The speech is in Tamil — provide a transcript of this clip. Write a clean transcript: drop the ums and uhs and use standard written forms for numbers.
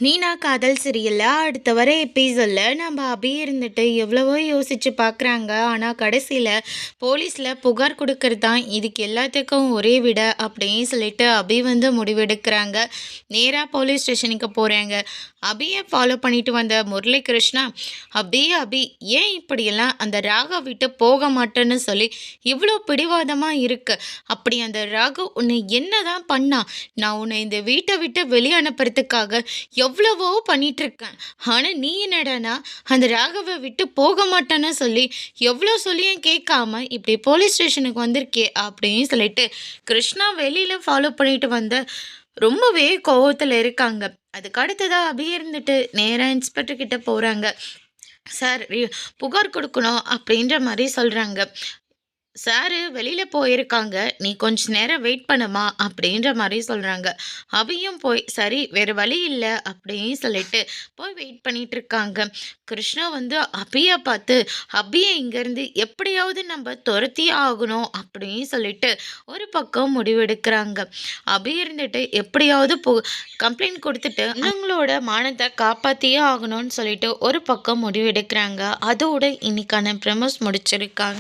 நீனா காதல் சீரியல்ல அடுத்த வர எபிசோட்ல நம்ம அபி இருந்துட்டு எவ்வளவோ யோசிச்சு பார்க்குறாங்க. ஆனால் கடைசியில் போலீஸில் புகார் கொடுக்கறது தான் இதுக்கு எல்லாத்துக்கும் ஒரே விட அப்படின்னு சொல்லிட்டு அபி வந்து முடிவெடுக்கிறாங்க. நேராக போலீஸ் ஸ்டேஷனுக்கு போகிறாங்க. அபியை ஃபாலோ பண்ணிட்டு வந்த முரளி கிருஷ்ணா, அபி ஏன் இப்படியெல்லாம் அந்த ராகவ் விட்டு போக மாட்டேன்னு சொல்லி இவ்வளோ பிடிவாதமாக இருக்கு. அப்படி அந்த ராகவ் உன்னை என்ன தான் பண்ணா? நான் உன்னை இந்த வீட்டை விட்டு வெளியே அனுப்புறதுக்காக எவ்வளவோ பண்ணிட்டு இருக்கேன். ஆனா நீ என்னடானா அந்த ராகவை விட்டு போக மாட்டேன்னு சொல்லி எவ்வளோ சொல்லியும் கேட்காம இப்படி போலீஸ் ஸ்டேஷனுக்கு வந்திருக்கே அப்படின்னு சொல்லிட்டு கிருஷ்ணா வெளியில ஃபாலோ பண்ணிட்டு வந்த ரொம்பவே கோவத்தில் இருக்காங்க. அதுக்கு அடுத்ததா அபி இருந்துட்டு நேராக இன்ஸ்பெக்டர் கிட்ட போறாங்க. சார் புகார் கொடுக்கணும் அப்படின்ற மாதிரி சொல்றாங்க. சாரு வெளியில போயிருக்காங்க, நீ கொஞ்ச நேரம் வெயிட் பண்ணுமா அப்படின்ற மாதிரி சொல்றாங்க. அபியும் போய் சரி வேற வழி இல்லை அப்படின்னு சொல்லிட்டு போய் வெயிட் பண்ணிட்டு இருக்காங்க. கிருஷ்ணா வந்து அபியை பார்த்து அபியை இங்கேருந்து எப்படியாவது நம்ம துரத்தியே ஆகணும் அப்படின்னு சொல்லிட்டு ஒரு பக்கம் முடிவெடுக்கிறாங்க. அபி இருந்துட்டு எப்படியாவது கம்ப்ளைண்ட் கொடுத்துட்டு அவங்களோட மானத்தை காப்பாற்றியே ஆகணும்னு சொல்லிட்டு ஒரு பக்கம் முடிவெடுக்கிறாங்க. அதோட இன்னைக்கான ப்ரமோஸ் முடிச்சிருக்காங்க.